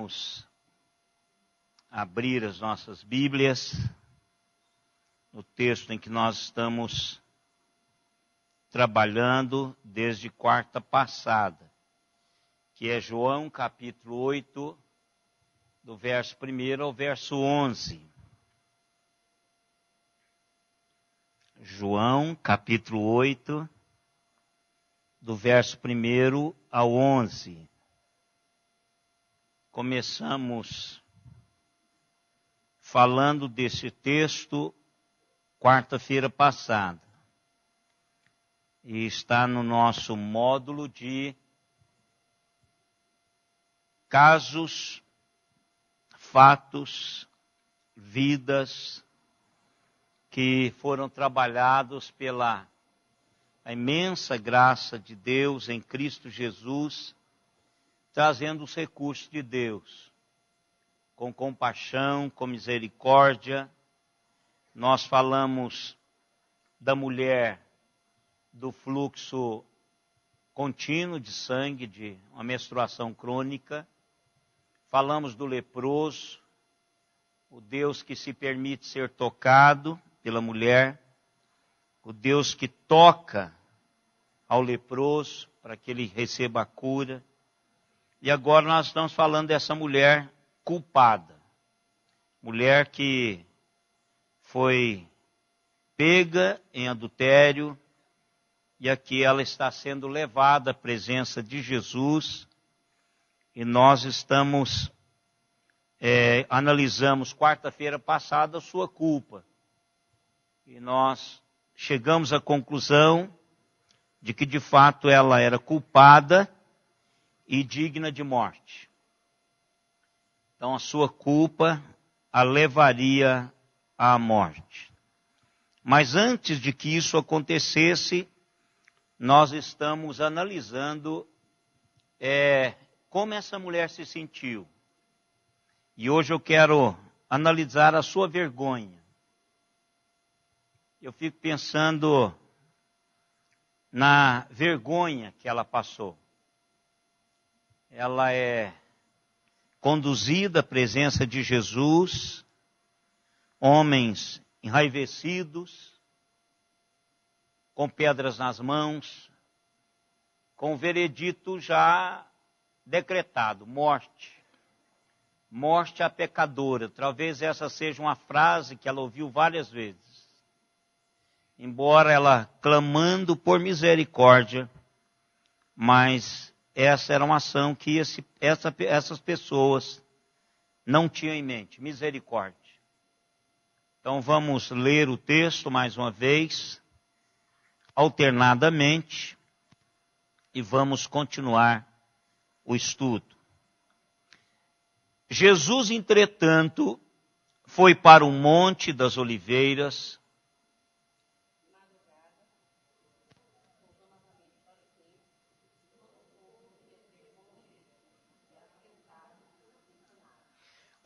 Vamos abrir as nossas Bíblias no texto em que nós estamos trabalhando desde quarta passada, que é João capítulo 8, do verso 1 ao verso 11. João capítulo 8, do verso 1 ao 11. Começamos falando desse texto quarta-feira passada. E está no nosso módulo de casos, fatos, vidas que foram trabalhados pela imensa graça de Deus em Cristo Jesus, trazendo os recursos de Deus, com compaixão, com misericórdia. Nós falamos da mulher do fluxo contínuo de sangue, de uma menstruação crônica. Falamos do leproso, o Deus que se permite ser tocado pela mulher, o Deus que toca ao leproso para que ele receba a cura. E agora nós estamos falando dessa mulher culpada. Mulher que foi pega em adultério e aqui ela está sendo levada à presença de Jesus. E nós analisamos quarta-feira passada a sua culpa. E nós chegamos à conclusão de que de fato ela era culpada e digna de morte. Então a sua culpa a levaria à morte. Mas antes de que isso acontecesse, nós estamos analisando como essa mulher se sentiu. E hoje eu quero analisar a sua vergonha. Eu fico pensando na vergonha que ela passou. Ela é conduzida à presença de Jesus, homens enraivecidos, com pedras nas mãos, com o veredito já decretado, morte. Morte à pecadora. Talvez essa seja uma frase que ela ouviu várias vezes. Embora ela clamando por misericórdia, mas essa era uma ação que essas pessoas não tinham em mente, misericórdia. Então vamos ler o texto mais uma vez, alternadamente, e vamos continuar o estudo. Jesus, entretanto, foi para o Monte das Oliveiras.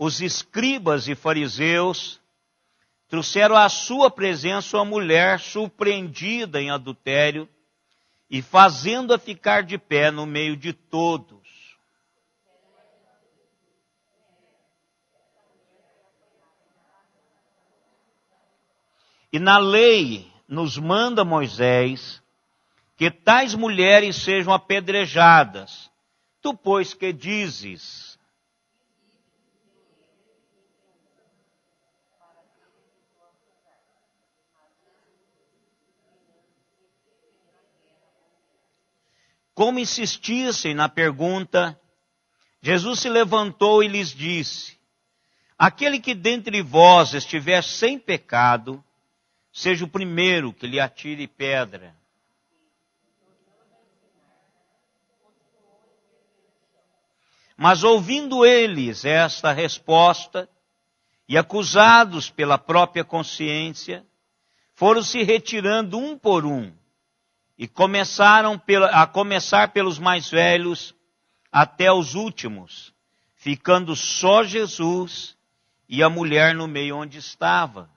Os escribas e fariseus trouxeram à sua presença uma mulher surpreendida em adultério e fazendo-a ficar de pé no meio de todos. E na lei nos manda Moisés que tais mulheres sejam apedrejadas. Tu, pois, que dizes? Como insistissem na pergunta, Jesus se levantou e lhes disse: aquele que dentre vós estiver sem pecado, seja o primeiro que lhe atire pedra. Mas ouvindo eles esta resposta, e acusados pela própria consciência, foram se retirando um por um, e começaram a começar pelos mais velhos até os últimos, ficando só Jesus e a mulher no meio onde estava.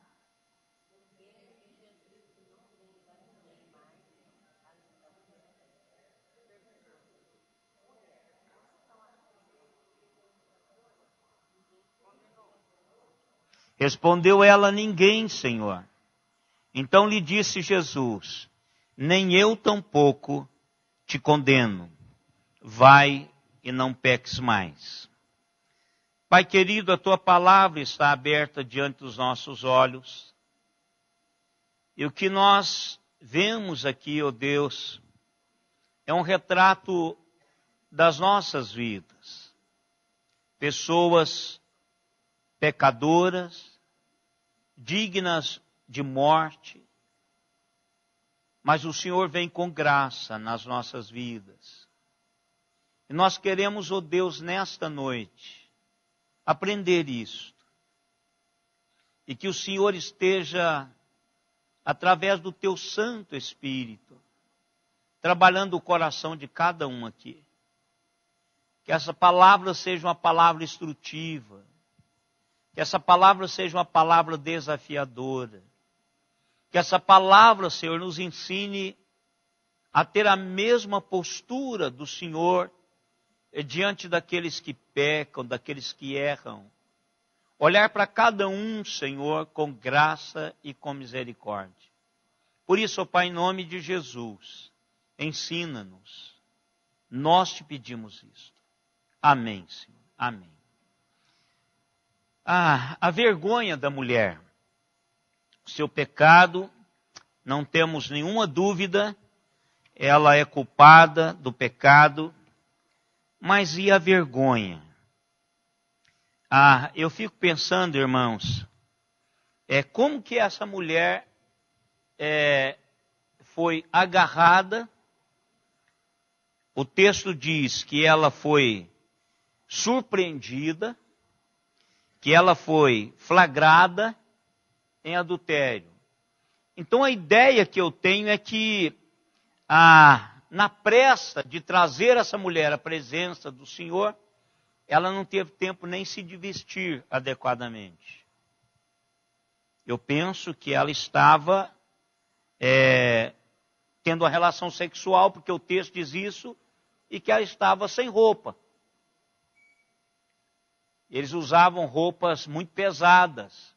Respondeu ela: ninguém, Senhor. Então lhe disse Jesus: nem eu tampouco te condeno. Vai e não peques mais. Pai querido, a tua palavra está aberta diante dos nossos olhos. E o que nós vemos aqui, ó Deus, é um retrato das nossas vidas. Pessoas pecadoras, dignas de morte, mas o Senhor vem com graça nas nossas vidas. E nós queremos, ó Deus, nesta noite, aprender isto. E que o Senhor esteja, através do teu Santo Espírito, trabalhando o coração de cada um aqui. Que essa palavra seja uma palavra instrutiva. Que essa palavra seja uma palavra desafiadora. Que essa palavra, Senhor, nos ensine a ter a mesma postura do Senhor diante daqueles que pecam, daqueles que erram. Olhar para cada um, Senhor, com graça e com misericórdia. Por isso, ó Pai, em nome de Jesus, ensina-nos. Nós te pedimos isto. Amém, Senhor. Amém. A vergonha da mulher. O seu pecado, não temos nenhuma dúvida, ela é culpada do pecado. Mas e a vergonha? Eu fico pensando, irmãos, como que essa mulher foi agarrada. O texto diz que ela foi surpreendida, que ela foi flagrada em adultério. Então a ideia que eu tenho é que na pressa de trazer essa mulher à presença do Senhor, ela não teve tempo nem se de vestir adequadamente. Eu penso que ela estava tendo uma relação sexual, porque o texto diz isso, e que ela estava sem roupa. Eles usavam roupas muito pesadas.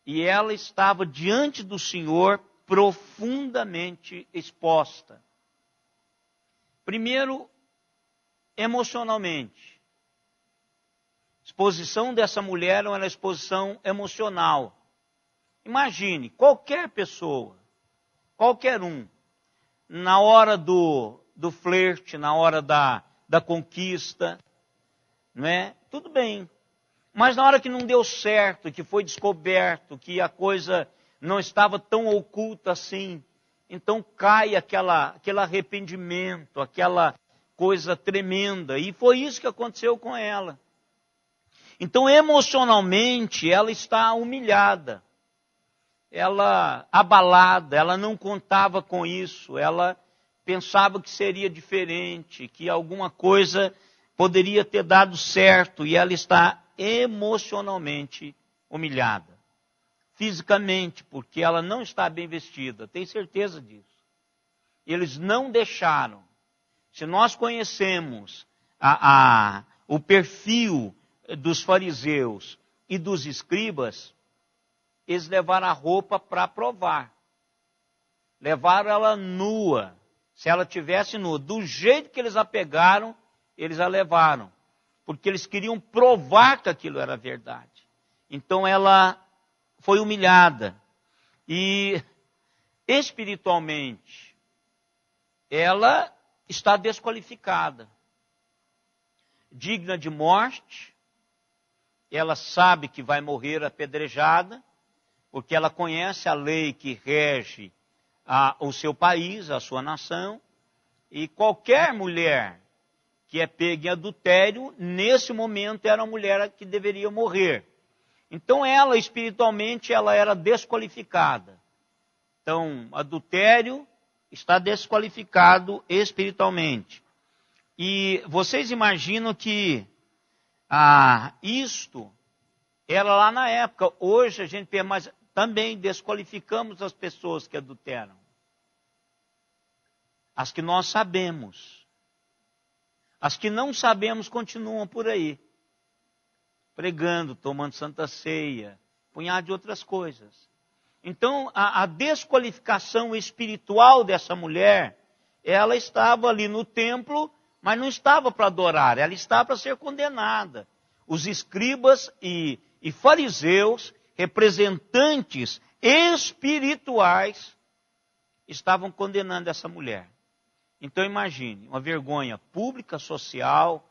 E ela estava diante do Senhor profundamente exposta. Primeiro, emocionalmente. A exposição dessa mulher era uma exposição emocional. Imagine, qualquer pessoa, qualquer um, na hora do flerte, na hora da conquista, não é? Tudo bem. Mas na hora que não deu certo, que foi descoberto, que a coisa não estava tão oculta assim, então cai aquele arrependimento, aquela coisa tremenda. E foi isso que aconteceu com ela. Então, emocionalmente, ela está humilhada. Ela abalada, ela não contava com isso, ela pensava que seria diferente, que alguma coisa poderia ter dado certo, e ela está emocionalmente humilhada. Fisicamente, porque ela não está bem vestida, tem certeza disso. Eles não deixaram. Se nós conhecemos o perfil dos fariseus e dos escribas, eles levaram a roupa para provar. Levaram ela nua. Se ela tivesse nua, do jeito que eles a pegaram, eles a levaram. Porque eles queriam provar que aquilo era verdade. Então ela foi humilhada. E espiritualmente, ela está desqualificada. Digna de morte. Ela sabe que vai morrer apedrejada, porque ela conhece a lei que rege o seu país, a sua nação. E qualquer mulher que é pega em adultério, nesse momento era uma mulher que deveria morrer. Então ela, espiritualmente, ela era desqualificada. Então, adultério está desqualificado espiritualmente. E vocês imaginam que isto era lá na época. Hoje a gente vê, mas também desqualificamos as pessoas que adulteram. As que nós sabemos. As que não sabemos continuam por aí. pregando, tomando santa ceia, punhado de outras coisas. Então, a desqualificação espiritual dessa mulher, ela estava ali no templo, mas não estava para adorar, ela estava para ser condenada. Os escribas e fariseus, representantes espirituais, estavam condenando essa mulher. Então imagine, uma vergonha pública, social,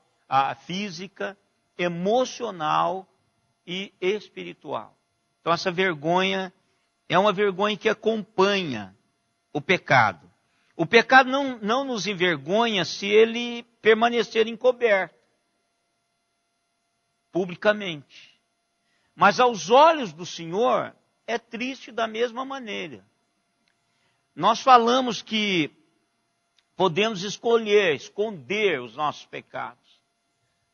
física, emocional e espiritual. Então essa vergonha é uma vergonha que acompanha o pecado. O pecado não nos envergonha se ele permanecer encoberto, publicamente. Mas aos olhos do Senhor, é triste da mesma maneira. Nós falamos que podemos esconder os nossos pecados.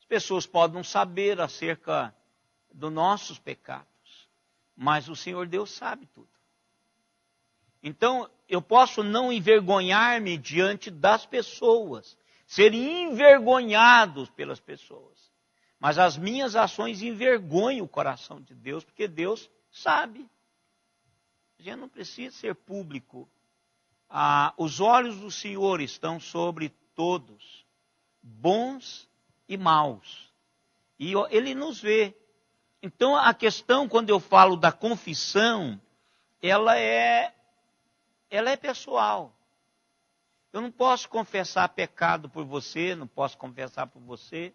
As pessoas podem não saber acerca dos nossos pecados, mas o Senhor Deus sabe tudo. Então, eu posso não envergonhar-me diante das pessoas, ser envergonhado pelas pessoas, mas as minhas ações envergonham o coração de Deus, porque Deus sabe. A gente não precisa ser público. Os olhos do Senhor estão sobre todos, bons e maus. E Ele nos vê. Então a questão, quando eu falo da confissão, ela é pessoal. Eu não posso confessar pecado por você, não posso confessar por você,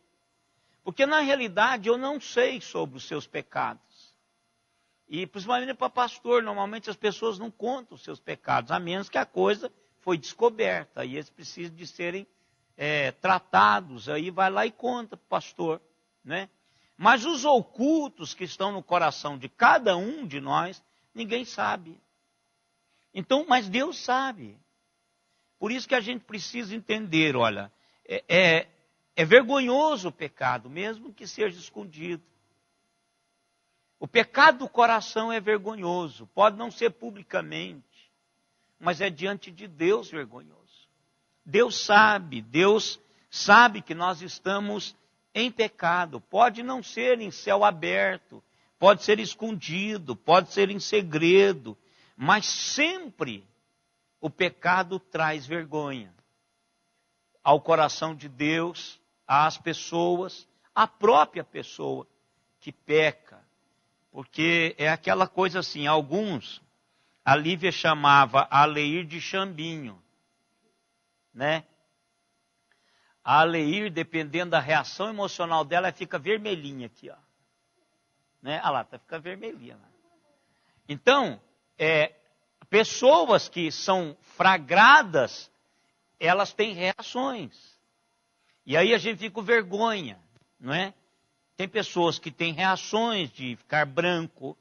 porque na realidade eu não sei sobre os seus pecados. E principalmente para pastor, normalmente as pessoas não contam os seus pecados, a menos que a coisa foi descoberta. E eles precisam de serem tratados. Aí vai lá e conta para o pastor. Né? Mas os ocultos que estão no coração de cada um de nós, ninguém sabe. Então, mas Deus sabe. Por isso que a gente precisa entender, olha, é vergonhoso o pecado, mesmo que seja escondido. O pecado do coração é vergonhoso, pode não ser publicamente, mas é diante de Deus vergonhoso. Deus sabe que nós estamos em pecado. Pode não ser em céu aberto, pode ser escondido, pode ser em segredo, mas sempre o pecado traz vergonha ao coração de Deus, às pessoas, à própria pessoa que peca. Porque é aquela coisa assim, alguns, a Lívia chamava a Aleir de chambinho, né? A Aleir, dependendo da reação emocional dela, fica vermelhinha aqui, ó. Né? Olha lá, fica vermelhinha. Né? Então, pessoas que são flagradas, elas têm reações. E aí a gente fica com vergonha, não é? Tem pessoas que têm reações de ficar branco,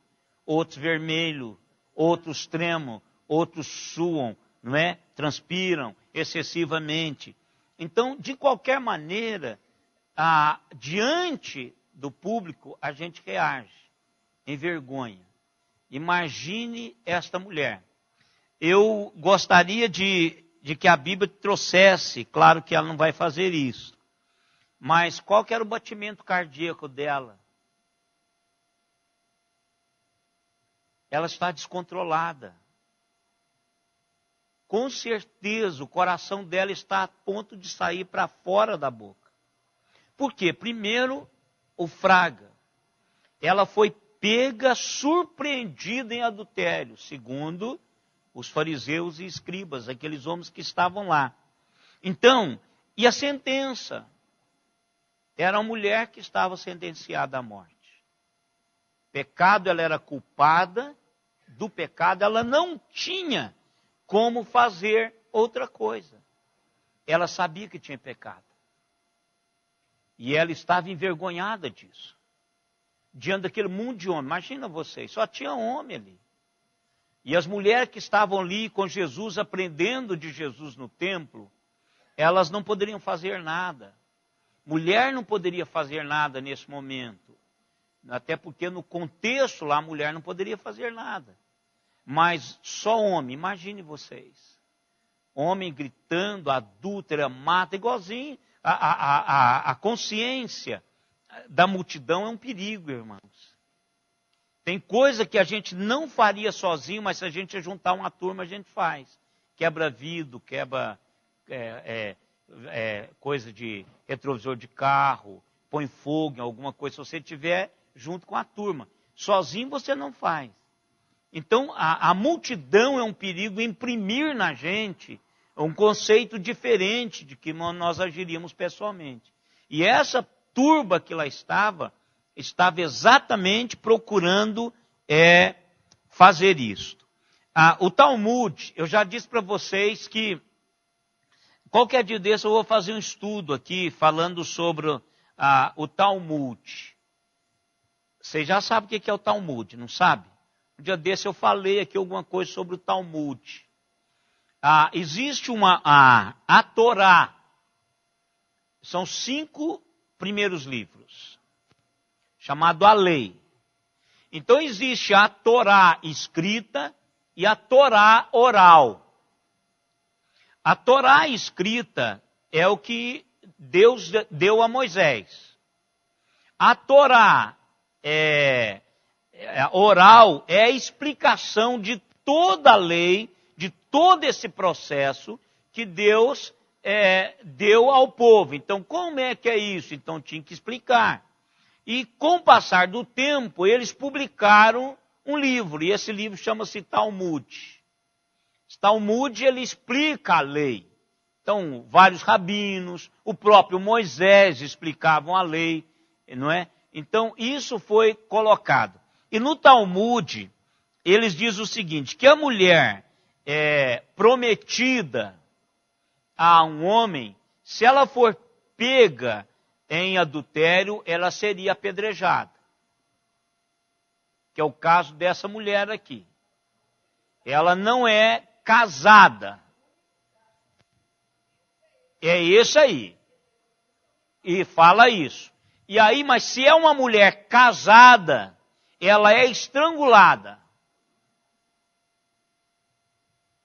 outros vermelho, outros tremam, outros suam, não é? Transpiram excessivamente. Então, de qualquer maneira, diante do público, a gente reage em vergonha. Imagine esta mulher. Eu gostaria de que a Bíblia trouxesse, claro que ela não vai fazer isso, mas qual que era o batimento cardíaco dela? Ela está descontrolada. Com certeza o coração dela está a ponto de sair para fora da boca. Por quê? Primeiro, o fraga. Ela foi pega, surpreendida em adultério. Segundo, os fariseus e escribas, aqueles homens que estavam lá. Então, e a sentença? Era uma mulher que estava sentenciada à morte. Pecado, ela era culpada do pecado, ela não tinha como fazer outra coisa. Ela sabia que tinha pecado. E ela estava envergonhada disso. Diante daquele mundo de homens. Imagina vocês, só tinha homem ali. E as mulheres que estavam ali com Jesus, aprendendo de Jesus no templo, elas não poderiam fazer nada. Mulher não poderia fazer nada nesse momento. Até porque no contexto lá a mulher não poderia fazer nada. Mas só homem, imagine vocês. Homem gritando, adúltera, mata, igualzinho a consciência da multidão é um perigo, irmãos. Tem coisa que a gente não faria sozinho, mas se a gente juntar uma turma, a gente faz. Quebra vidro, quebra coisa de retrovisor de carro, põe fogo em alguma coisa, se você estiver junto com a turma. Sozinho você não faz. Então, a multidão é um perigo imprimir na gente um conceito diferente de que nós agiríamos pessoalmente. E essa turba que lá estava exatamente procurando fazer isso. O Talmud, eu já disse para vocês que qualquer dia desse eu vou fazer um estudo aqui falando sobre o Talmud. Vocês já sabem o que é o Talmud, não sabe? Um dia desse eu falei aqui alguma coisa sobre o Talmud. Existe a Torá. São 5 primeiros livros, chamado a lei. Então existe a Torá escrita e a Torá oral. A Torá escrita é o que Deus deu a Moisés. A Torá oral é a explicação de toda a lei, de todo esse processo que Deus deu ao povo. Então, como é que é isso? Então, tinha que explicar. E, com o passar do tempo, eles publicaram um livro, e esse livro chama-se Talmud. Talmud, ele explica a lei. Então, vários rabinos, o próprio Moisés explicavam a lei, não é? Então, isso foi colocado. E no Talmud, eles dizem o seguinte, que a mulher prometida a um homem, se ela for pega em adultério, ela seria apedrejada. Que é o caso dessa mulher aqui. Ela não é casada. É isso aí. E fala isso. E aí, mas se é uma mulher casada, ela é estrangulada.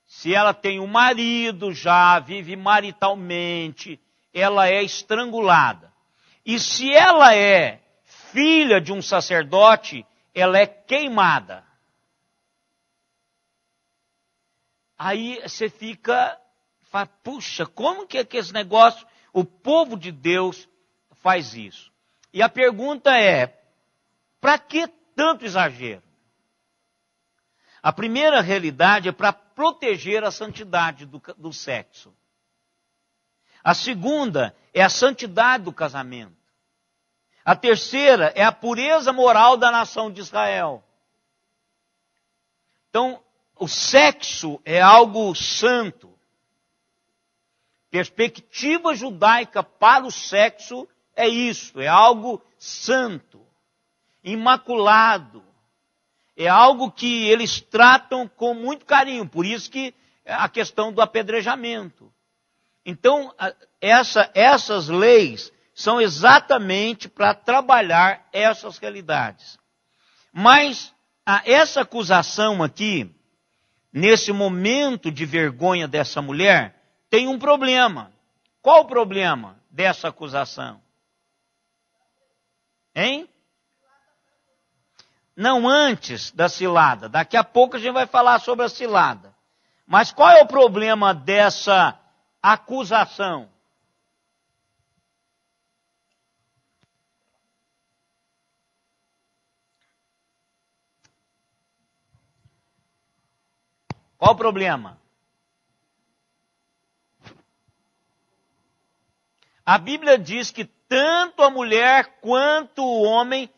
Se ela tem um marido já, vive maritalmente, ela é estrangulada. E se ela é filha de um sacerdote, ela é queimada. Aí você fala, puxa, como que esse negócio, o povo de Deus faz isso? E a pergunta é, para que tanto exagero? A primeira realidade é para proteger a santidade do sexo. A segunda é a santidade do casamento. A terceira é a pureza moral da nação de Israel. Então, o sexo é algo santo. Perspectiva judaica para o sexo é isso, é algo santo, imaculado. É algo que eles tratam com muito carinho, por isso que a questão do apedrejamento. Então, essas leis são exatamente para trabalhar essas realidades. Mas essa acusação aqui, nesse momento de vergonha dessa mulher, tem um problema. Qual o problema dessa acusação? Hein? Não antes da cilada. Daqui a pouco a gente vai falar sobre a cilada. Mas qual é o problema dessa acusação? Qual o problema? A Bíblia diz que tanto a mulher quanto o homem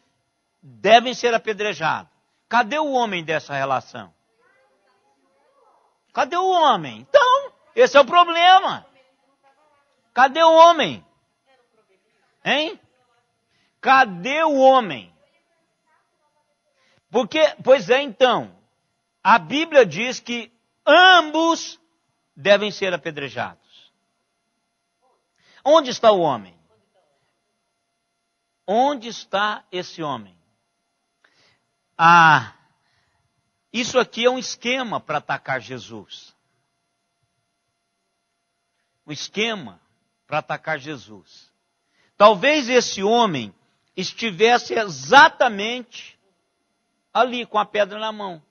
devem ser apedrejados. Cadê o homem dessa relação? Cadê o homem? Então, esse é o problema. Cadê o homem? Hein? Cadê o homem? Pois é, então, a Bíblia diz que ambos devem ser apedrejados. Onde está o homem? Onde está esse homem? Isso aqui é um esquema para atacar Jesus. Um esquema para atacar Jesus. Talvez esse homem estivesse exatamente ali com a pedra na mão.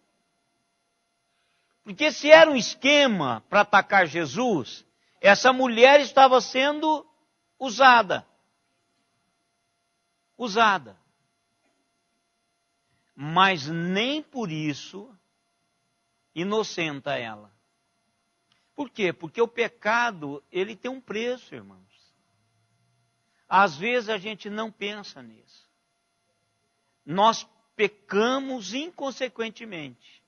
Porque se era um esquema para atacar Jesus, essa mulher estava sendo usada. Mas nem por isso inocenta ela. Por quê? Porque o pecado, ele tem um preço, irmãos. Às vezes a gente não pensa nisso. Nós pecamos inconsequentemente.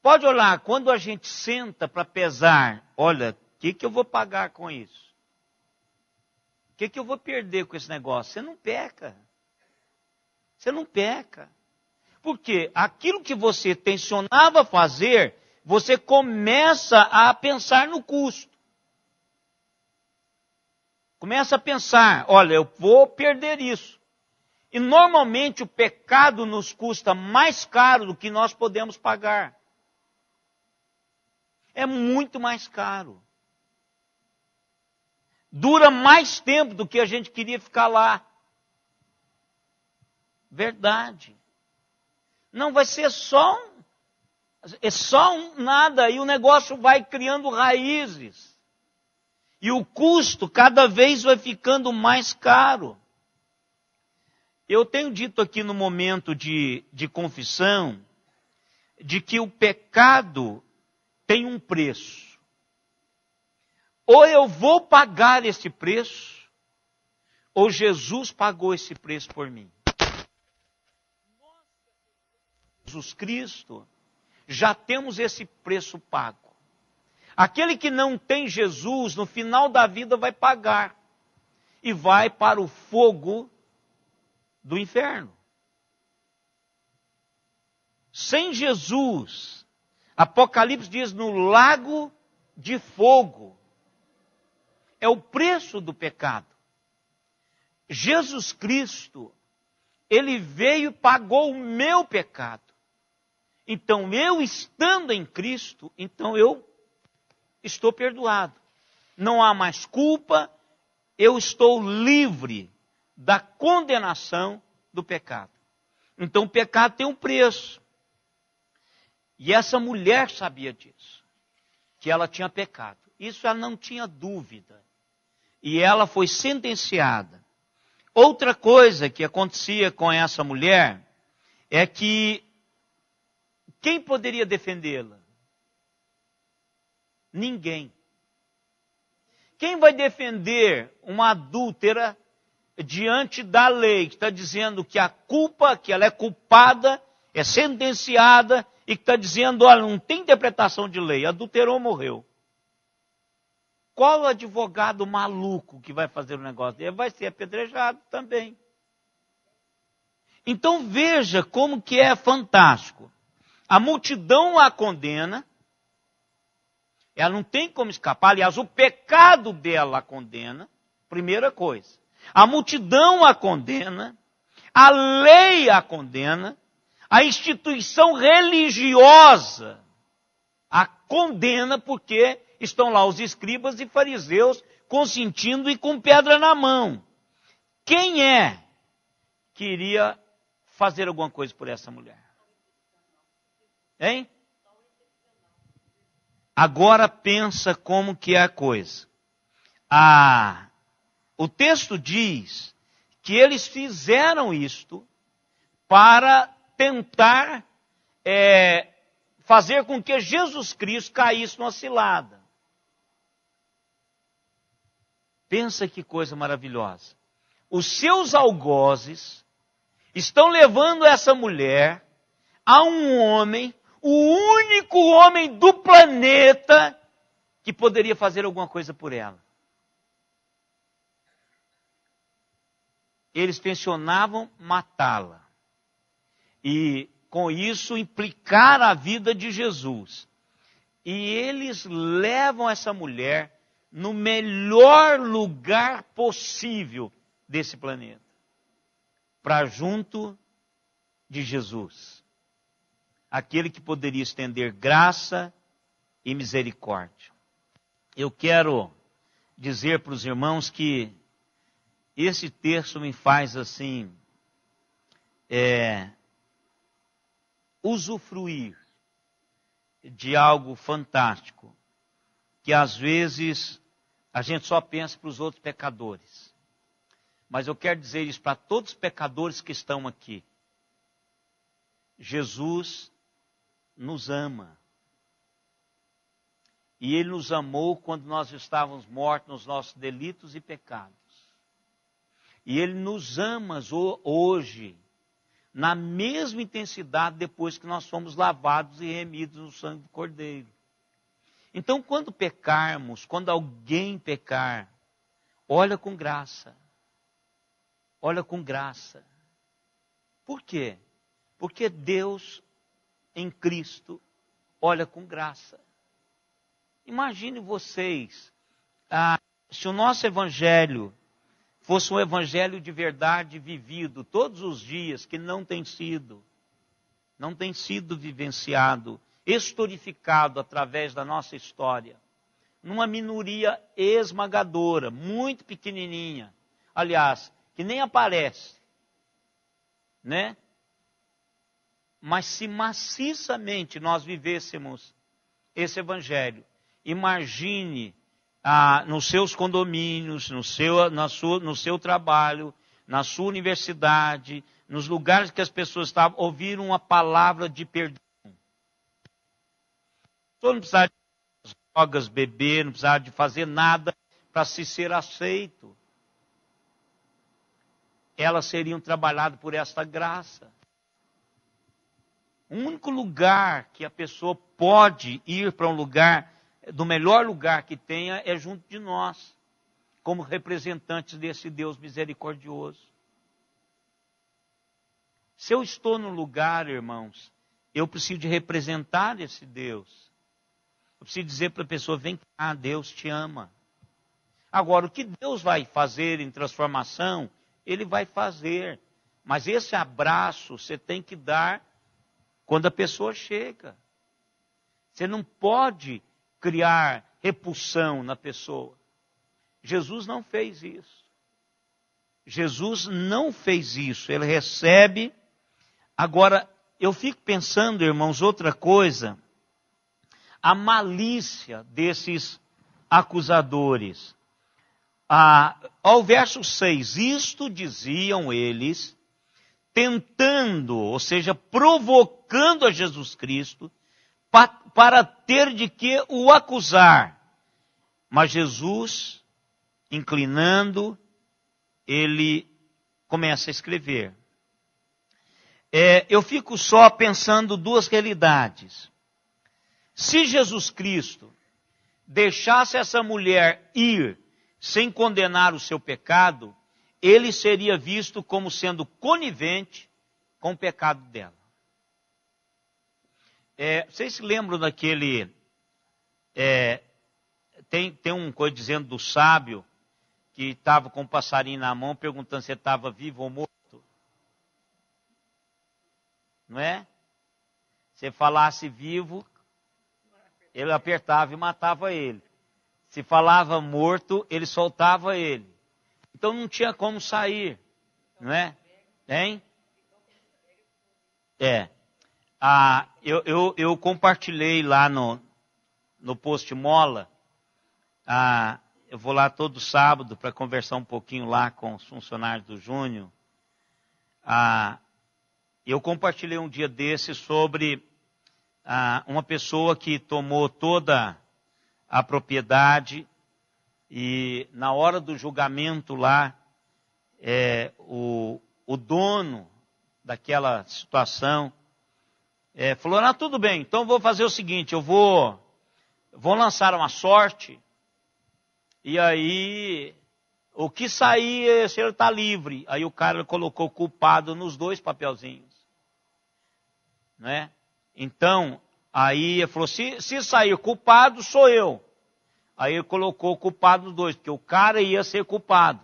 Pode olhar, quando a gente senta para pesar, olha, o que eu vou pagar com isso? O que eu vou perder com esse negócio? Você não peca. Por quê? Aquilo que você tensionava fazer, você começa a pensar no custo. Começa a pensar, olha, eu vou perder isso. E normalmente o pecado nos custa mais caro do que nós podemos pagar. É muito mais caro. Dura mais tempo do que a gente queria ficar lá. Verdade. Não vai ser só nada, e o negócio vai criando raízes. E o custo cada vez vai ficando mais caro. Eu tenho dito aqui no momento de confissão, de que o pecado tem um preço. Ou eu vou pagar esse preço, ou Jesus pagou esse preço por mim. Jesus Cristo, já temos esse preço pago. Aquele que não tem Jesus, no final da vida vai pagar. E vai para o fogo do inferno. Sem Jesus, Apocalipse diz no lago de fogo. É o preço do pecado. Jesus Cristo, ele veio e pagou o meu pecado. Então, eu estando em Cristo, então eu estou perdoado. Não há mais culpa, eu estou livre da condenação do pecado. Então, o pecado tem um preço. E essa mulher sabia disso, que ela tinha pecado. Isso ela não tinha dúvida. E ela foi sentenciada. Outra coisa que acontecia com essa mulher é que quem poderia defendê-la? Ninguém. Quem vai defender uma adúltera diante da lei, que está dizendo que a culpa, que ela é culpada, é sentenciada, e que está dizendo, olha, não tem interpretação de lei, adulterou, morreu. Qual advogado maluco que vai fazer o negócio dele? Vai ser apedrejado também. Então veja como que é fantástico. A multidão a condena, ela não tem como escapar, aliás, o pecado dela a condena, primeira coisa. A multidão a condena, a lei a condena, a instituição religiosa a condena porque estão lá os escribas e fariseus consentindo e com pedra na mão. Quem é que iria fazer alguma coisa por essa mulher? Hein? Agora pensa como que é a coisa. O texto diz que eles fizeram isto para tentar fazer com que Jesus Cristo caísse numa cilada. Pensa que coisa maravilhosa. Os seus algozes estão levando essa mulher a um homem, o único homem do planeta que poderia fazer alguma coisa por ela. Eles tensionavam matá-la. E com isso implicar a vida de Jesus. E eles levam essa mulher no melhor lugar possível desse planeta. Para junto de Jesus. Aquele que poderia estender graça e misericórdia. Eu quero dizer para os irmãos que esse texto me faz assim, usufruir de algo fantástico, que às vezes a gente só pensa para os outros pecadores. Mas eu quero dizer isso para todos os pecadores que estão aqui. Jesus nos ama. E Ele nos amou quando nós estávamos mortos nos nossos delitos e pecados. E Ele nos ama hoje, na mesma intensidade, depois que nós fomos lavados e remidos no sangue do Cordeiro. Então, quando pecarmos, quando alguém pecar, olha com graça. Olha com graça. Por quê? Porque Deus, em Cristo, olha com graça. Imagine vocês, se o nosso evangelho fosse um evangelho de verdade vivido todos os dias, que não tem sido vivenciado, historificado através da nossa história, numa minoria esmagadora, muito pequenininha, aliás, que nem aparece, né? Mas se maciçamente nós vivêssemos esse evangelho, imagine nos seus condomínios, no seu trabalho, na sua universidade, nos lugares que as pessoas estavam, ouviram uma palavra de perdão. Não precisava de drogas, beber, não precisava de fazer nada para se ser aceito. Elas seriam trabalhadas por esta graça. O único lugar que a pessoa pode ir para um lugar, do melhor lugar que tenha, é junto de nós, como representantes desse Deus misericordioso. Se eu estou no lugar, irmãos, eu preciso de representar esse Deus. Eu preciso dizer para a pessoa, vem cá, Deus te ama. Agora, o que Deus vai fazer em transformação, Ele vai fazer. Mas esse abraço você tem que dar quando a pessoa chega. Você não pode criar repulsão na pessoa. Jesus não fez isso. Jesus não fez isso. Ele recebe. Agora, eu fico pensando, irmãos, outra coisa. A malícia desses acusadores. Ao verso 6, isto diziam eles, tentando, ou seja, provocando a Jesus Cristo, para ter de que o acusar. Mas Jesus, inclinando, ele começa a escrever. Eu fico só pensando duas realidades. Se Jesus Cristo deixasse essa mulher ir sem condenar o seu pecado, ele seria visto como sendo conivente com o pecado dela. Vocês se lembram daquele... tem um coisa dizendo do sábio que estava com um passarinho na mão perguntando se ele estava vivo ou morto. Não é? Se ele falasse vivo, ele apertava e matava ele. Se falava morto, ele soltava ele. Então não tinha como sair. Não é? Hein? Eu compartilhei lá no Post Mola. Eu vou lá todo sábado para conversar um pouquinho lá com os funcionários do Júnior. Eu compartilhei um dia desse sobre uma pessoa que tomou toda a propriedade e na hora do julgamento lá, o dono daquela situação falou, tudo bem, então vou fazer o seguinte, eu vou lançar uma sorte e aí o que sair, esse ele está livre. Aí o cara colocou culpado nos dois papelzinhos. Né? Então, aí ele falou, se sair culpado, sou eu. Aí ele colocou culpado nos dois, porque o cara ia ser culpado.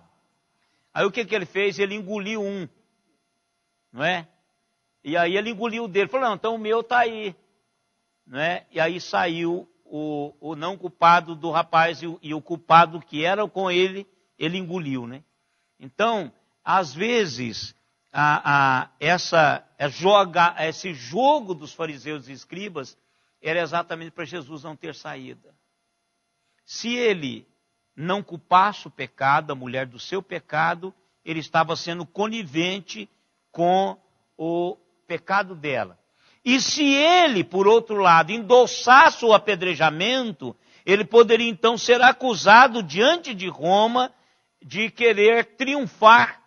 Aí o que ele fez? Ele engoliu um. Não é? E aí ele engoliu o dele. Falou, não, então o meu está aí. Não é? E aí saiu o não culpado do rapaz e o culpado que era com ele, ele engoliu. Né? Então, às vezes, esse jogo dos fariseus e escribas era exatamente para Jesus não ter saída. Se ele não culpasse o pecado, a mulher do seu pecado, ele estava sendo conivente com o pecado dela. E se ele, por outro lado, endossasse o apedrejamento, ele poderia então ser acusado diante de Roma de querer triunfar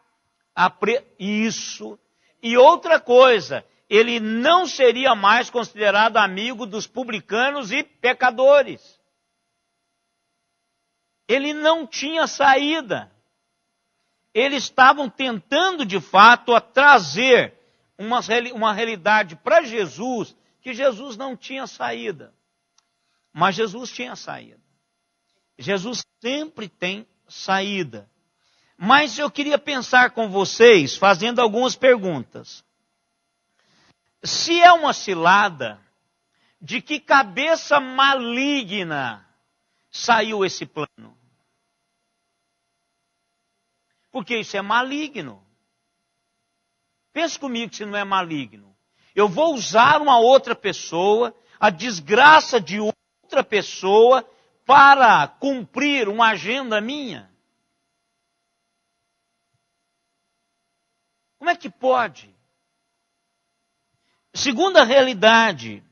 isso. E outra coisa, ele não seria mais considerado amigo dos publicanos e pecadores. Ele não tinha saída. Eles estavam tentando, de fato, trazer uma realidade para Jesus, que Jesus não tinha saída. Mas Jesus tinha saída. Jesus sempre tem saída. Mas eu queria pensar com vocês, fazendo algumas perguntas. Se é uma cilada, de que cabeça maligna saiu esse plano? Porque isso é maligno. Pense comigo se não é maligno. Eu vou usar uma outra pessoa, a desgraça de outra pessoa, para cumprir uma agenda minha. Como é que pode? Segunda realidade,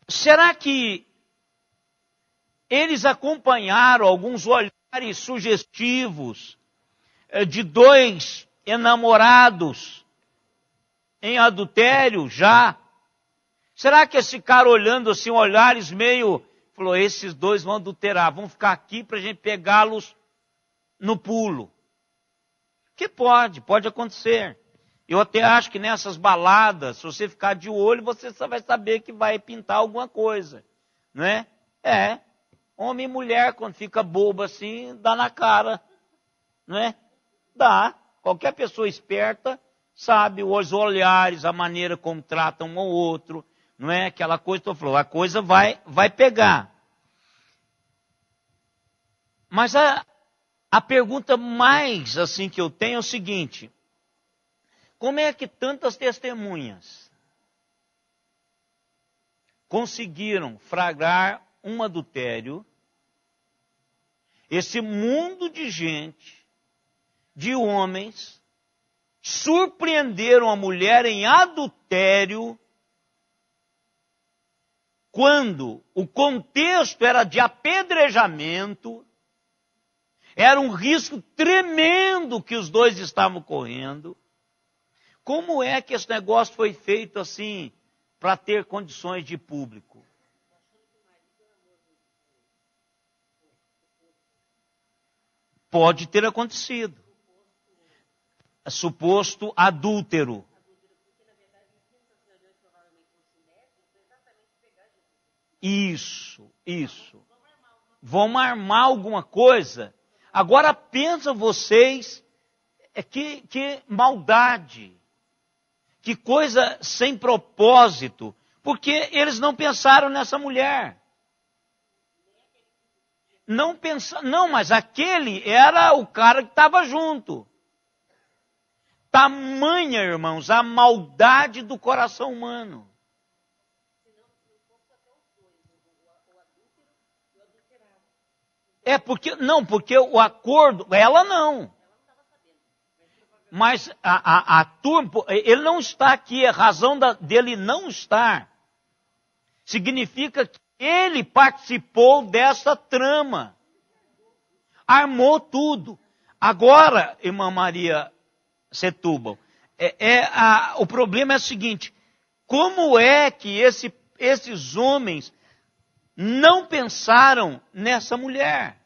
será que eles acompanharam alguns olhares sugestivos de dois enamorados em adultério já? Será que esse cara olhando assim, olhares meio, falou, esses dois vão adulterar, vão ficar aqui para a gente pegá-los no pulo? Que pode acontecer. Eu até acho que nessas baladas, se você ficar de olho, você só vai saber que vai pintar alguma coisa, não é? Homem e mulher, quando fica bobo assim, dá na cara, não é? Dá. Qualquer pessoa esperta sabe os olhares, a maneira como tratam um ao outro, não é? Aquela coisa que eu falo, a coisa vai pegar. Mas a pergunta mais assim que eu tenho é o seguinte: como é que tantas testemunhas conseguiram flagrar um adultério? Esse mundo de gente, de homens, surpreenderam a mulher em adultério, quando o contexto era de apedrejamento, era um risco tremendo que os dois estavam correndo. Como é que esse negócio foi feito assim, para ter condições de público? Pode ter acontecido. Suposto adúltero. Isso. Vão armar alguma coisa. Agora pensa vocês, que maldade. Que coisa sem propósito. Porque eles não pensaram nessa mulher. Não, mas aquele era o cara que estava junto. Tamanha, irmãos, a maldade do coração humano. Porque o acordo, ela não. Mas a turma, ele não está aqui, a razão dele não estar significa que ele participou dessa trama. Armou tudo. Agora, irmã Maria Setúbal, o problema é o seguinte: como é que esses homens não pensaram nessa mulher?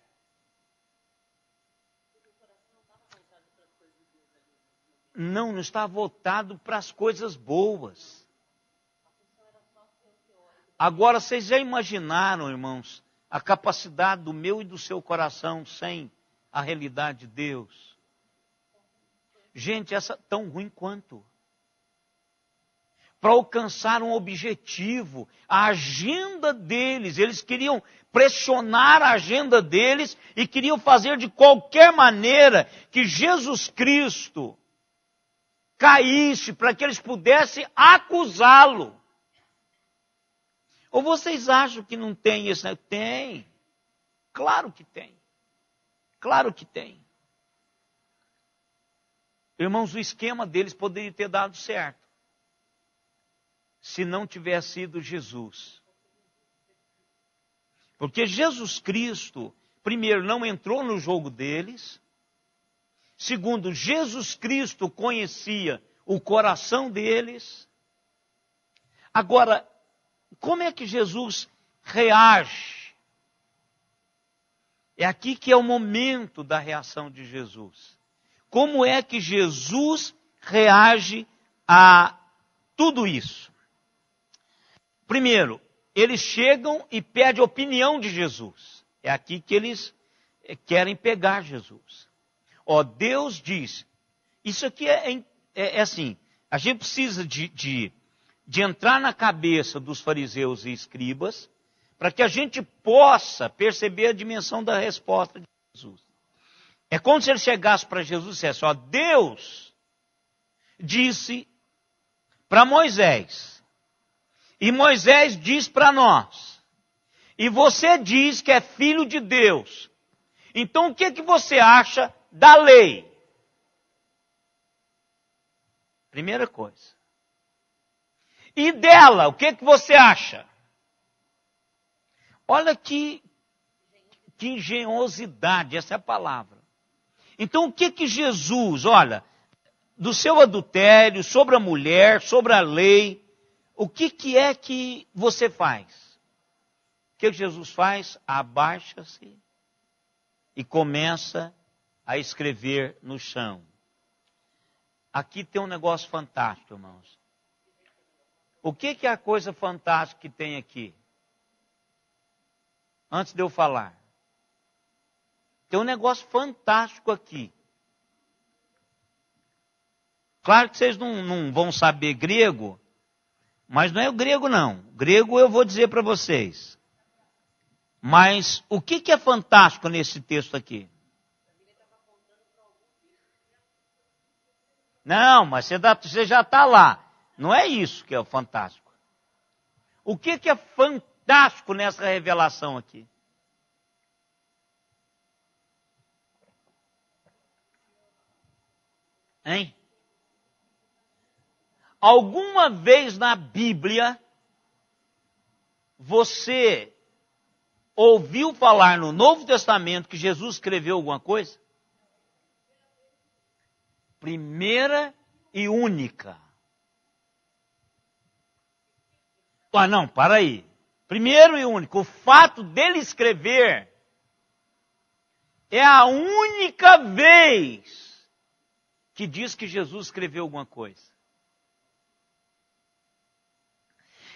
Não está voltado para as coisas boas. Agora, vocês já imaginaram, irmãos, a capacidade do meu e do seu coração sem a realidade de Deus? Gente, essa tão ruim quanto. para alcançar um objetivo, a agenda deles. Eles queriam pressionar a agenda deles e queriam fazer de qualquer maneira que Jesus Cristo caísse para que eles pudessem acusá-lo. Ou vocês acham que não tem isso? Tem. Claro que tem. Claro que tem. Irmãos, o esquema deles poderia ter dado certo se não tivesse sido Jesus. Porque Jesus Cristo, primeiro, não entrou no jogo deles. Segundo, Jesus Cristo conhecia o coração deles. Agora, como é que Jesus reage? É aqui que é o momento da reação de Jesus. Como é que Jesus reage a tudo isso? Primeiro, eles chegam e pedem a opinião de Jesus. É aqui que eles querem pegar Jesus. Deus diz. Isso aqui é assim, a gente precisa de entrar na cabeça dos fariseus e escribas, para que a gente possa perceber a dimensão da resposta de Jesus. É como se ele chegasse para Jesus e dissesse, Deus disse para Moisés, e Moisés diz para nós, e você diz que é filho de Deus. Então o que você acha da lei? Primeira coisa. E dela, o que você acha? Olha que engenhosidade, essa é a palavra. Então o que Jesus, olha, do seu adultério, sobre a mulher, sobre a lei, o que é que você faz? O que Jesus faz? Abaixa-se e começa a escrever no chão. Aqui tem um negócio fantástico, irmãos. O que é a coisa fantástica que tem aqui? Antes de eu falar. Tem um negócio fantástico aqui. Claro que vocês não vão saber grego, mas não é o grego não. O grego eu vou dizer para vocês. Mas o que é fantástico nesse texto aqui? Não, mas você já está lá. Não é isso que é o fantástico. O que é fantástico nessa revelação aqui? Hein? Alguma vez na Bíblia, você ouviu falar no Novo Testamento que Jesus escreveu alguma coisa? Primeira e única. Não, para aí. Primeiro e único, o fato dele escrever é a única vez que diz que Jesus escreveu alguma coisa.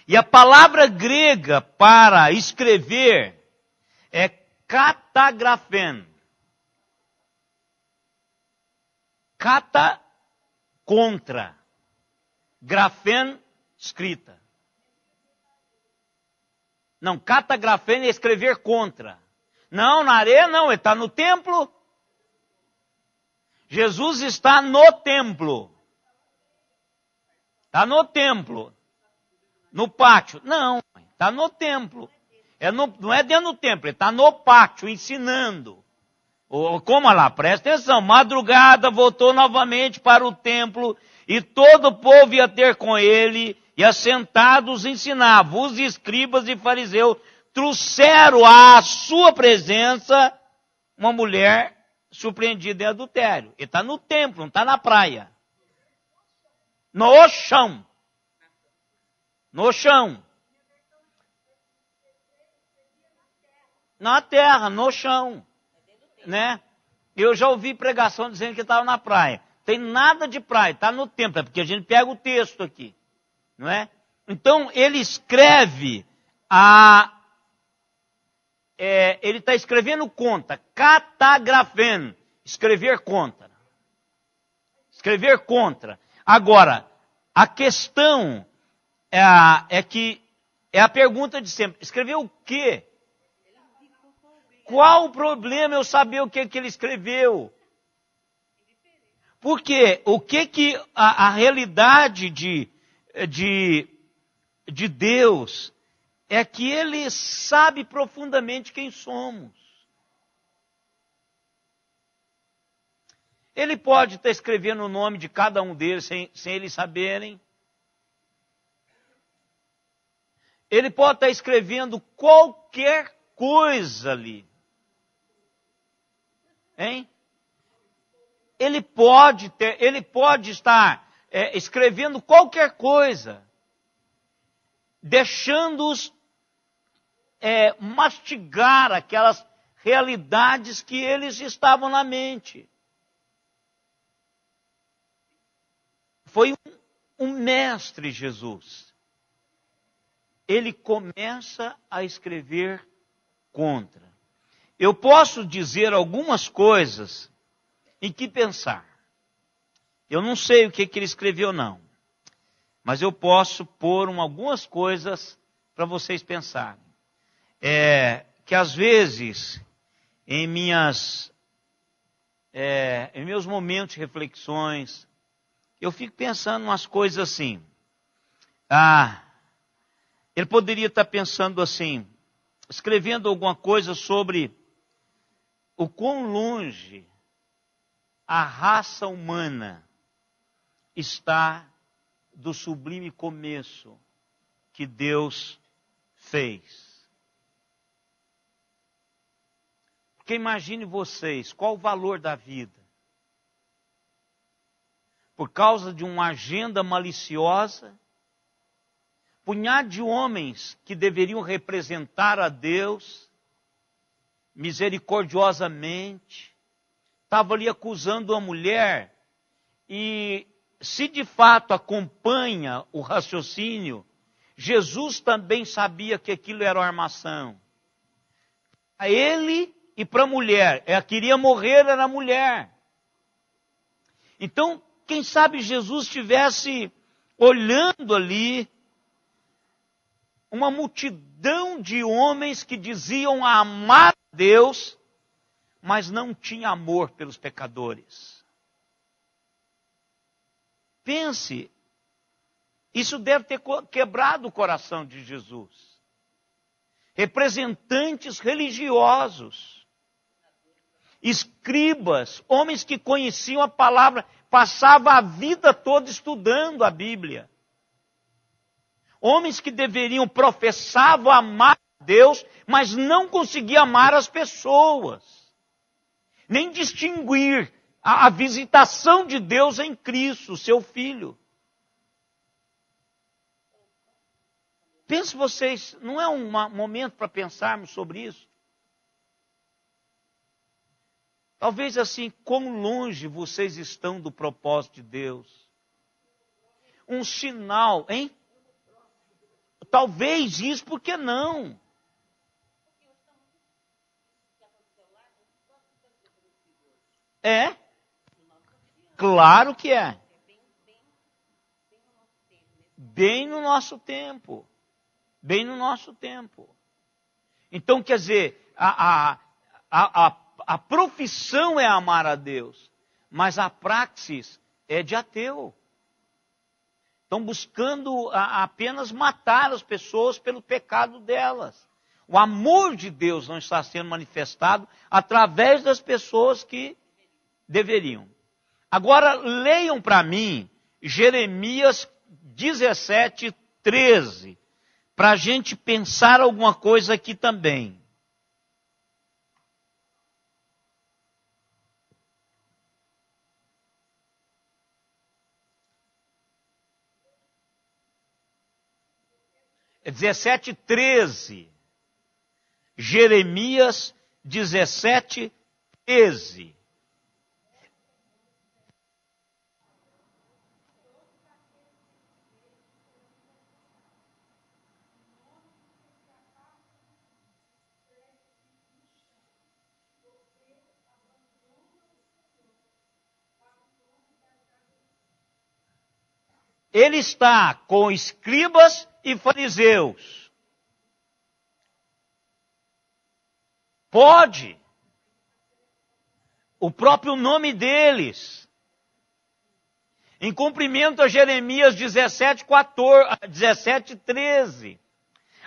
E a palavra grega para escrever é katagraphen. Kata, contra. Graphen, escrita. Não, katagraphen é escrever contra. Não, na areia não, ele está no templo. Jesus está no templo. Está no templo. No pátio. Não, está no templo. Não é dentro do templo, ele está no pátio, ensinando. Como lá, presta atenção. Madrugada voltou novamente para o templo e todo o povo ia ter com ele e assentados ensinava. Os escribas e fariseus trouxeram à sua presença uma mulher surpreendida em adultério. Ele está no templo, não está na praia. No chão. No chão. Na terra, no chão. Né? Eu já ouvi pregação dizendo que estava na praia. Tem nada de praia, está no templo, é porque a gente pega o texto aqui. Não é? Então, ele escreve ele está escrevendo contra, katagraphen, escrever contra. Escrever contra. Agora, a questão é que é a pergunta de sempre. Escreveu o quê? Qual o problema eu saber o que ele escreveu? Porque o que a realidade de Deus é que Ele sabe profundamente quem somos. Ele pode estar escrevendo o nome de cada um deles sem eles saberem. Ele pode estar escrevendo qualquer coisa ali. Hein? Ele pode estar escrevendo qualquer coisa, deixando-os mastigar aquelas realidades que eles estavam na mente. Foi um mestre, Jesus. Ele começa a escrever contra. Eu posso dizer algumas coisas em que pensar. Eu não sei o que ele escreveu, não. Mas eu posso pôr algumas coisas para vocês pensarem. Que às vezes, em meus momentos de reflexões, eu fico pensando umas coisas assim. Ele poderia estar pensando assim, escrevendo alguma coisa sobre o quão longe a raça humana está do sublime começo que Deus fez. Porque imagine vocês, qual o valor da vida? Por causa de uma agenda maliciosa, punhado de homens que deveriam representar a Deus misericordiosamente, estava ali acusando a mulher, e se de fato acompanha o raciocínio, Jesus também sabia que aquilo era uma armação. A ele e para a mulher, queria morrer era a mulher. Então, quem sabe Jesus estivesse olhando ali uma multidão de homens que diziam amar a Deus, mas não tinha amor pelos pecadores. Pense, isso deve ter quebrado o coração de Jesus. Representantes religiosos, escribas, homens que conheciam a palavra, passavam a vida toda estudando a Bíblia. Homens que professavam amar a Deus, mas não conseguiam amar as pessoas. Nem distinguir a visitação de Deus em Cristo, seu Filho. Pense vocês, não é um momento para pensarmos sobre isso? Talvez assim, quão longe vocês estão do propósito de Deus. Um sinal, hein? Talvez isso, por que não? Claro que é. Bem no nosso tempo. Bem no nosso tempo. Então, quer dizer, a profissão é amar a Deus, mas a praxis é de ateu. Estão buscando apenas matar as pessoas pelo pecado delas. O amor de Deus não está sendo manifestado através das pessoas que deveriam. Agora, leiam para mim Jeremias 17, 13, para a gente pensar alguma coisa aqui também. É 17, 13. Jeremias 17, 13. ele está com escribas e fariseus. Pode. O próprio nome deles. Em cumprimento a Jeremias 17:13.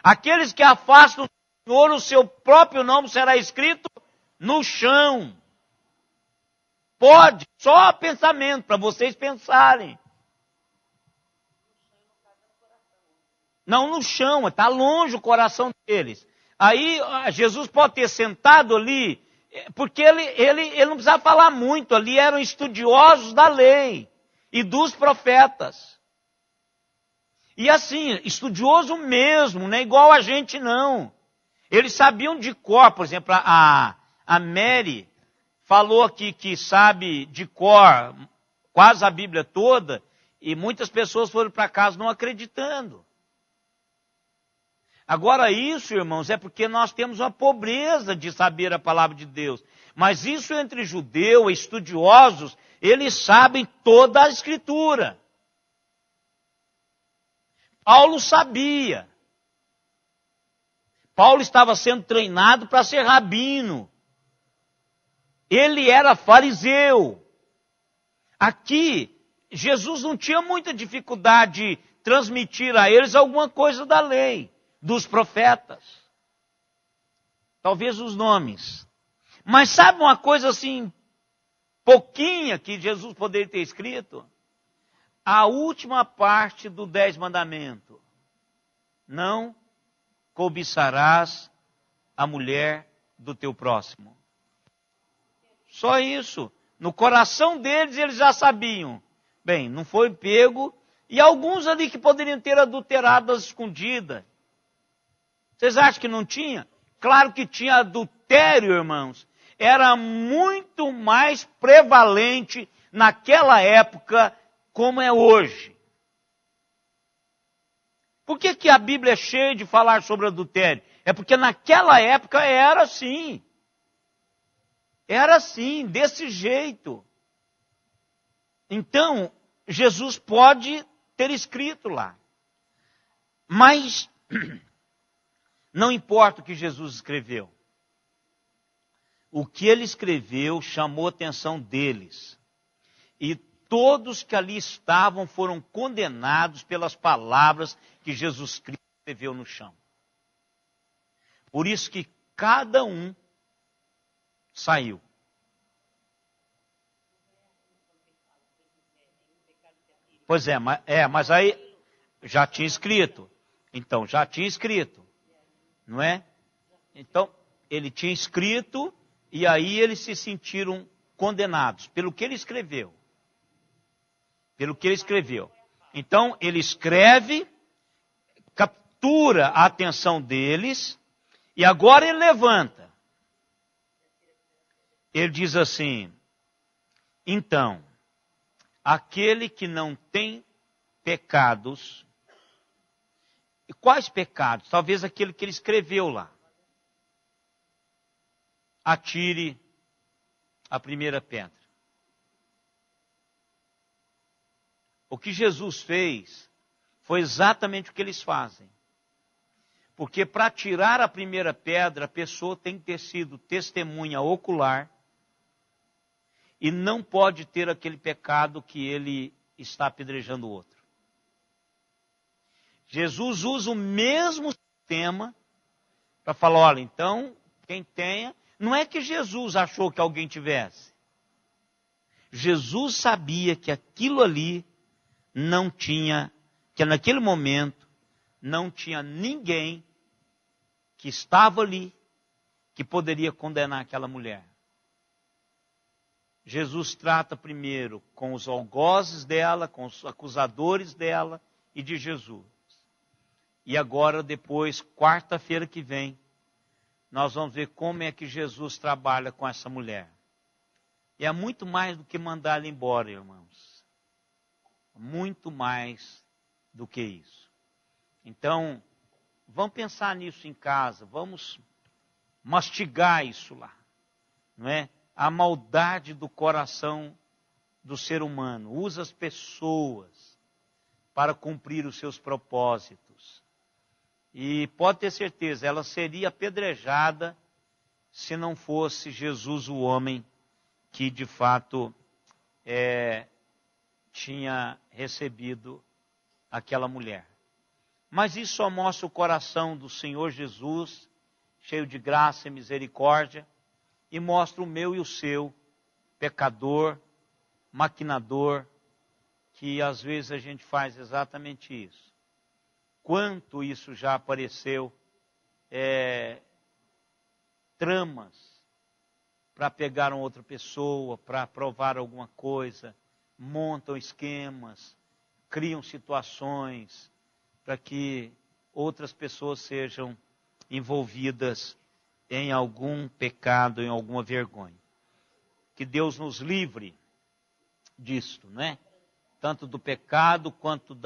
Aqueles que afastam do Senhor, o seu próprio nome será escrito no chão. Pode, só pensamento, para vocês pensarem. Não no chão, está longe o coração deles. Aí Jesus pode ter sentado ali, porque ele não precisava falar muito, ali eram estudiosos da lei e dos profetas. E assim, estudioso mesmo, não é igual a gente não. Eles sabiam de cor, por exemplo, a Mary falou aqui que sabe de cor quase a Bíblia toda, e muitas pessoas foram para casa não acreditando. Agora isso, irmãos, é porque nós temos uma pobreza de saber a palavra de Deus. Mas isso entre judeus, estudiosos, eles sabem toda a Escritura. Paulo sabia. Paulo estava sendo treinado para ser rabino. Ele era fariseu. Aqui, Jesus não tinha muita dificuldade de transmitir a eles alguma coisa da lei, dos profetas. Talvez os nomes. Mas sabe uma coisa assim, pouquinha que Jesus poderia ter escrito? A última parte do 10 mandamentos. Não cobiçarás a mulher do teu próximo. Só isso. No coração deles, eles já sabiam. Bem, não foi pego. E alguns ali que poderiam ter adulterado às escondidas. Vocês acham que não tinha? Claro que tinha adultério, irmãos. Era muito mais prevalente naquela época como é hoje. Por que a Bíblia é cheia de falar sobre adultério? É porque naquela época era assim. Era assim, desse jeito. Então, Jesus pode ter escrito lá. Mas não importa o que Jesus escreveu. O que ele escreveu chamou a atenção deles. E todos que ali estavam foram condenados pelas palavras que Jesus Cristo escreveu no chão. Por isso que cada um saiu. Pois é, mas aí já tinha escrito. Então, já tinha escrito. Não é? Então, ele tinha escrito e aí eles se sentiram condenados pelo que ele escreveu. Pelo que ele escreveu. Então, ele escreve, captura a atenção deles e agora ele levanta. Ele diz assim, então, aquele que não tem pecados, e quais pecados? Talvez aquele que ele escreveu lá. Atire a primeira pedra. O que Jesus fez foi exatamente o que eles fazem. Porque para tirar a primeira pedra, a pessoa tem que ter sido testemunha ocular e não pode ter aquele pecado que ele está apedrejando o outro. Jesus usa o mesmo sistema para falar, olha, então, quem tenha... Não é que Jesus achou que alguém tivesse. Jesus sabia que aquilo ali não tinha, que naquele momento não tinha ninguém que estava ali que poderia condenar aquela mulher. Jesus trata primeiro com os algozes dela, com os acusadores dela e de Jesus. E agora, depois, quarta-feira que vem, nós vamos ver como é que Jesus trabalha com essa mulher. E é muito mais do que mandar ela embora, irmãos. Muito mais do que isso. Então, vamos pensar nisso em casa, vamos mastigar isso lá, não é? A maldade do coração do ser humano, usa as pessoas para cumprir os seus propósitos. E pode ter certeza, ela seria apedrejada se não fosse Jesus o homem que de fato tinha recebido aquela mulher. Mas isso só mostra o coração do Senhor Jesus, cheio de graça e misericórdia, e mostra o meu e o seu, pecador, maquinador, que às vezes a gente faz exatamente isso. Quanto isso já apareceu, tramas para pegar uma outra pessoa, para provar alguma coisa, montam esquemas, criam situações para que outras pessoas sejam envolvidas em algum pecado, em alguma vergonha. Que Deus nos livre disto, né? Tanto do pecado quanto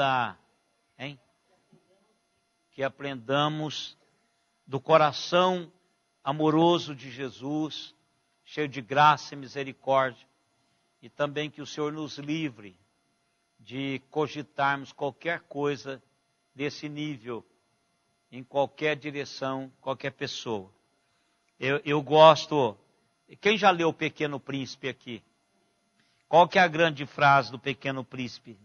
que aprendamos do coração amoroso de Jesus, cheio de graça e misericórdia, e também que o Senhor nos livre de cogitarmos qualquer coisa desse nível, em qualquer direção, qualquer pessoa. Eu gosto... Quem já leu O Pequeno Príncipe aqui? Qual que é a grande frase do Pequeno Príncipe?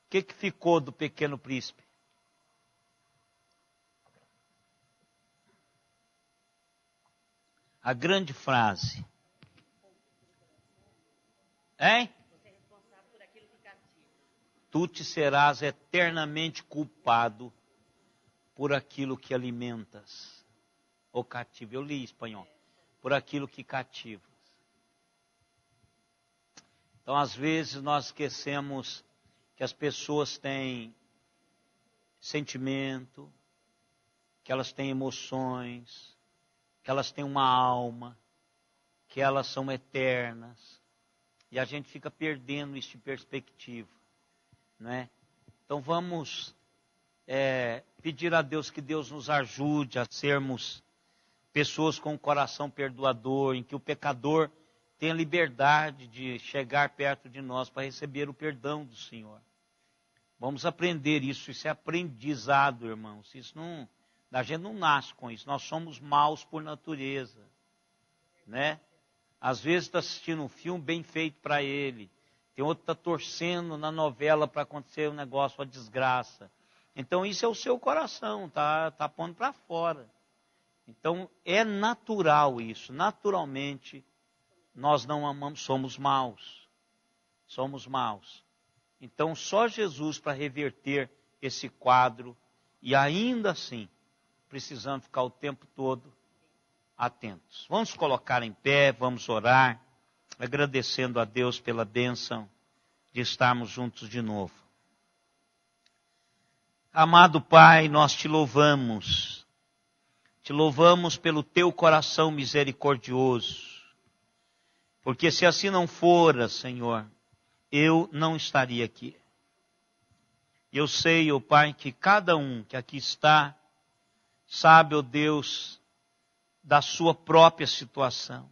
O que ficou do Pequeno Príncipe? A grande frase. Hein? Você é responsável por aquilo que cativa. Tu te serás eternamente culpado por aquilo que alimentas ou cativa. Eu li em espanhol. Por aquilo que cativas. Então, às vezes, nós esquecemos que as pessoas têm sentimento, que elas têm emoções, que elas têm uma alma, que elas são eternas. E a gente fica perdendo isso de perspectiva, né? Então vamos pedir a Deus que Deus nos ajude a sermos pessoas com um coração perdoador, em que o pecador tenha liberdade de chegar perto de nós para receber o perdão do Senhor. Vamos aprender isso é aprendizado, irmãos. A gente não nasce com isso, nós somos maus por natureza, né? Às vezes está assistindo um filme bem feito para ele, tem outro que está torcendo na novela para acontecer um negócio, uma desgraça. Então isso é o seu coração, tá pondo para fora. Então é natural isso, naturalmente nós não amamos, somos maus. Somos maus. Então só Jesus para reverter esse quadro e ainda assim precisamos ficar o tempo todo atentos. Vamos colocar em pé, vamos orar, agradecendo a Deus pela bênção de estarmos juntos de novo. Amado Pai, nós te louvamos pelo teu coração misericordioso, porque se assim não fora, Senhor, eu não estaria aqui. Eu sei, ó Pai, que cada um que aqui está, sabe, ó Deus, da sua própria situação.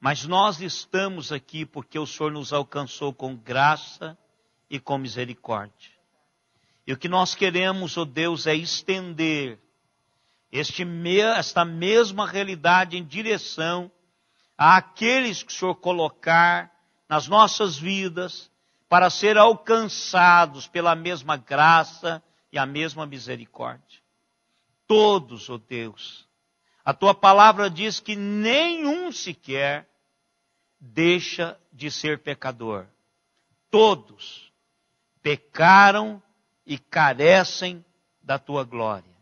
Mas nós estamos aqui porque o Senhor nos alcançou com graça e com misericórdia. E o que nós queremos, ó Deus, é estender esta mesma realidade em direção àqueles que o Senhor colocar nas nossas vidas para ser alcançados pela mesma graça e a mesma misericórdia. Todos, ó Deus, a tua palavra diz que nenhum sequer deixa de ser pecador. Todos pecaram e carecem da tua glória.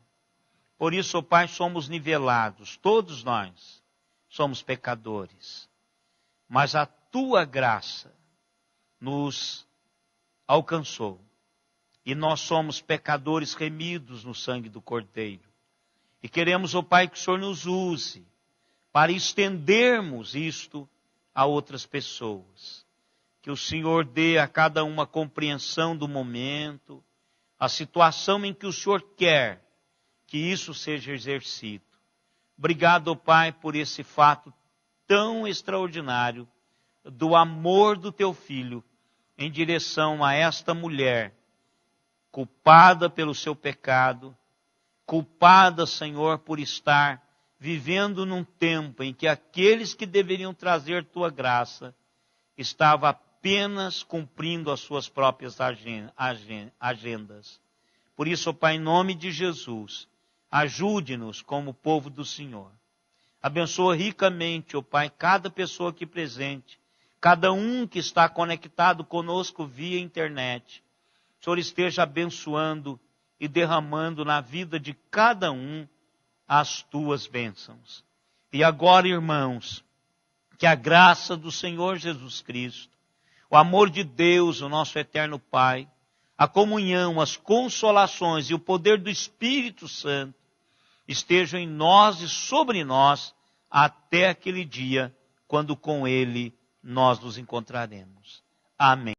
Por isso, ó Pai, somos nivelados, todos nós somos pecadores. Mas a tua graça nos alcançou. E nós somos pecadores remidos no sangue do Cordeiro. E queremos, ó Pai, que o Senhor nos use para estendermos isto a outras pessoas. Que o Senhor dê a cada uma compreensão do momento, a situação em que o Senhor quer que isso seja exercido. Obrigado, ó Pai, por esse fato tão extraordinário do amor do teu Filho em direção a esta mulher, culpada pelo seu pecado, culpada, Senhor, por estar vivendo num tempo em que aqueles que deveriam trazer tua graça estavam apenas cumprindo as suas próprias agendas. Por isso, ó Pai, em nome de Jesus, ajude-nos como povo do Senhor. Abençoa ricamente, ó Pai, cada pessoa aqui presente, cada um que está conectado conosco via internet. O Senhor esteja abençoando e derramando na vida de cada um as tuas bênçãos. E agora, irmãos, que a graça do Senhor Jesus Cristo, o amor de Deus, o nosso eterno Pai, a comunhão, as consolações e o poder do Espírito Santo estejam em nós e sobre nós até aquele dia, quando com Ele nós nos encontraremos. Amém.